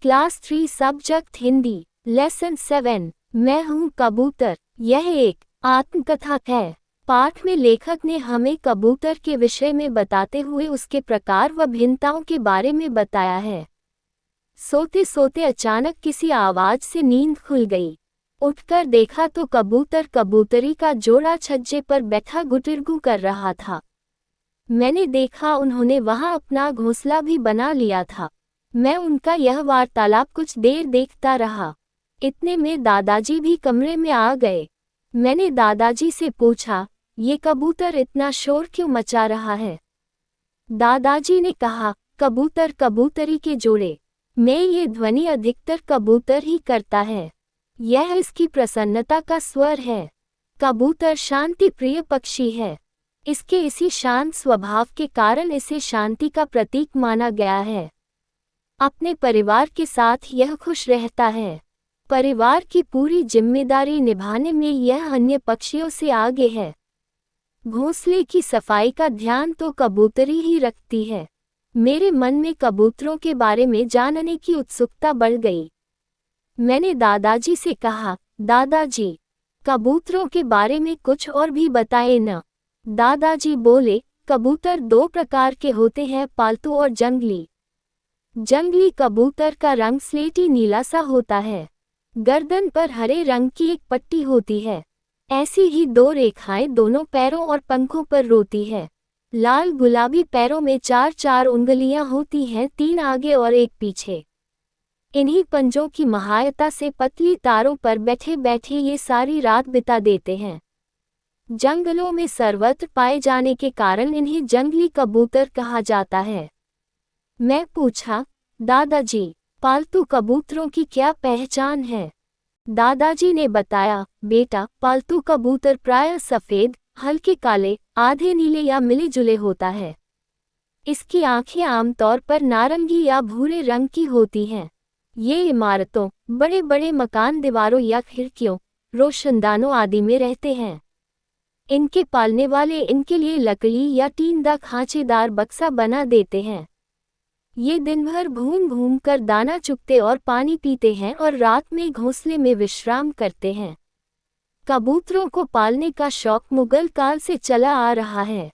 Class 3 subject Hindi lesson 7। मैं हूँ कबूतर। यह एक आत्मकथा है। पाठ में लेखक ने हमें कबूतर के विषय में बताते हुए उसके प्रकार व भिन्नताओं के बारे में बताया है। सोते सोते अचानक किसी आवाज से नींद खुल गई। उठकर देखा तो कबूतर कबूतरी का जोड़ा छज्जे पर बैठा गुटरगू कर रहा था। मैंने देखा उन्होंने वहां अपना घोंसला भी बना लिया था। मैं उनका यह वार्तालाप कुछ देर देखता रहा। इतने में दादाजी भी कमरे में आ गए। मैंने दादाजी से पूछा, ये कबूतर इतना शोर क्यों मचा रहा है? दादाजी ने कहा, कबूतर कबूतरी के जोड़े में ये ध्वनि अधिकतर कबूतर ही करता है। यह इसकी प्रसन्नता का स्वर है। कबूतर शांति प्रिय पक्षी है। इसके इसी शांत स्वभाव के कारण इसे शांति का प्रतीक माना गया है। अपने परिवार के साथ यह खुश रहता है। परिवार की पूरी जिम्मेदारी निभाने में यह अन्य पक्षियों से आगे है। घोंसले की सफाई का ध्यान तो कबूतरी ही रखती है। मेरे मन में कबूतरों के बारे में जानने की उत्सुकता बढ़ गई। मैंने दादाजी से कहा, दादाजी, कबूतरों के बारे में कुछ और भी बताएं न। दादाजी बोले, कबूतर दो प्रकार के होते हैं, पालतू और जंगली। जंगली कबूतर का रंग स्लेटी नीला सा होता है। गर्दन पर हरे रंग की एक पट्टी होती है। ऐसी ही दो रेखाएं दोनों पैरों और पंखों पर रोती है। लाल गुलाबी पैरों में 4-4 उंगलियां होती हैं, 3 आगे और 1 पीछे। इन्हीं पंजों की महायता से पतली तारों पर बैठे बैठे ये सारी रात बिता देते हैं। जंगलों में सर्वत्र पाए जाने के कारण इन्हें जंगली कबूतर कहा जाता है। मैं पूछा, दादाजी, पालतू कबूतरों की क्या पहचान है? दादाजी ने बताया, बेटा, पालतू कबूतर प्रायः सफ़ेद, हल्के काले, आधे नीले या मिले जुले होता है। इसकी आंखें आमतौर पर नारंगी या भूरे रंग की होती हैं। ये इमारतों, बड़े बड़े मकान दीवारों या खिड़कियों, रोशनदानों आदि में रहते हैं। इनके पालने वाले इनके लिए लकड़ी या टींदा खांचेदार बक्सा बना देते हैं। ये दिन भर घूम घूम कर दाना चुगते और पानी पीते हैं और रात में घोंसले में विश्राम करते हैं। कबूतरों को पालने का शौक मुगल काल से चला आ रहा है।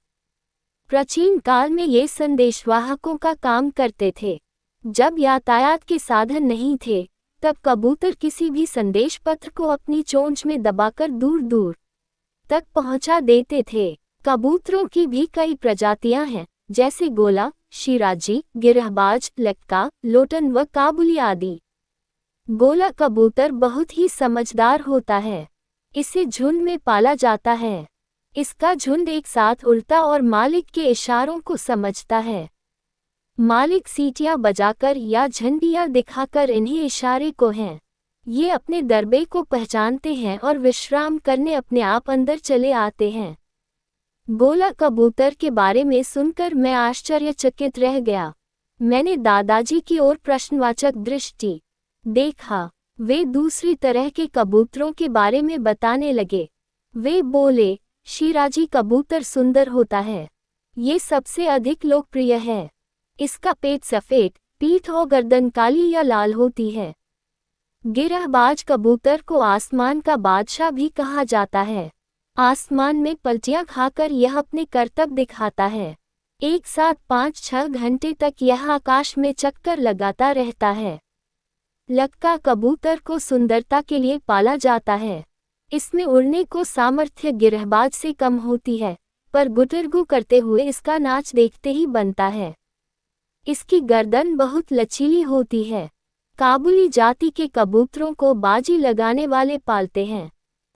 प्राचीन काल में ये संदेशवाहकों का काम करते थे। जब यातायात के साधन नहीं थे, तब कबूतर किसी भी संदेश पत्र को अपनी चोंच में दबाकर दूर दूर तक पहुंचा देते थे। कबूतरों की भी कई प्रजातियां हैं, जैसे गोला, शिराजी, गिरहबाज, लक्का, लोटन व काबुली आदि। गोला कबूतर बहुत ही समझदार होता है। इसे झुंड में पाला जाता है। इसका झुंड एक साथ उड़ता और मालिक के इशारों को समझता है। मालिक सीटियां बजाकर या झंडियां दिखाकर इन्हीं इशारे को हैं। ये अपने दरबे को पहचानते हैं और विश्राम करने अपने आप अंदर चले आते हैं। गोला कबूतर के बारे में सुनकर मैं आश्चर्यचकित रह गया। मैंने दादाजी की ओर प्रश्नवाचक दृष्टि देखा। वे दूसरी तरह के कबूतरों के बारे में बताने लगे। वे बोले, शिराजी कबूतर सुंदर होता है। ये सबसे अधिक लोकप्रिय है। इसका पेट सफ़ेद, पीठ और गर्दन काली या लाल होती है। गिरहबाज कबूतर को आसमान का बादशाह भी कहा जाता है। आसमान में पलटियां खाकर यह अपने करतब दिखाता है। एक साथ 5-6 घंटे तक यह आकाश में चक्कर लगाता रहता है। लक्का कबूतर को सुंदरता के लिए पाला जाता है। इसमें उड़ने को सामर्थ्य गिरहबाज से कम होती है, पर गुटरगू करते हुए इसका नाच देखते ही बनता है। इसकी गर्दन बहुत लचीली होती है। काबुली जाति के कबूतरों को बाजी लगाने वाले पालते हैं।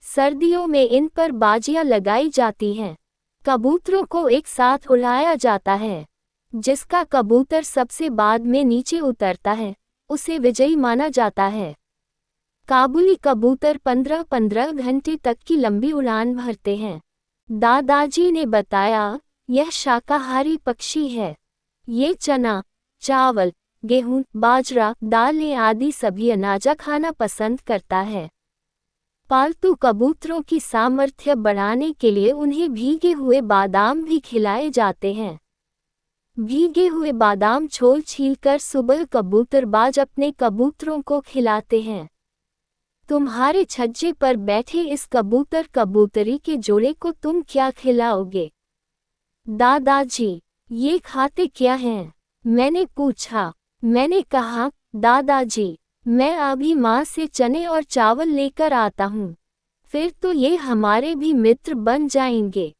सर्दियों में इन पर बाजियां लगाई जाती हैं। कबूतरों को एक साथ उड़ाया जाता है। जिसका कबूतर सबसे बाद में नीचे उतरता है, उसे विजयी माना जाता है। काबुली कबूतर 15-15 घंटे तक की लंबी उड़ान भरते हैं। दादाजी ने बताया, यह शाकाहारी पक्षी है। ये चना, चावल, गेहूं, बाजरा, दालें आदि सभी अनाज खाना पसंद करता है। पालतू कबूतरों की सामर्थ्य बढ़ाने के लिए उन्हें भीगे हुए बादाम भी खिलाए जाते हैं। भीगे हुए बादाम छोल छीलकर सुबह कबूतरबाज अपने कबूतरों को खिलाते हैं। तुम्हारे छज्जे पर बैठे इस कबूतर कबूतरी के जोड़े को तुम क्या खिलाओगे? दादाजी, ये खाते क्या हैं? मैंने पूछा। मैंने कहा, दादाजी, मैं अभी माँ से चने और चावल लेकर आता हूँ। फिर तो ये हमारे भी मित्र बन जाएंगे।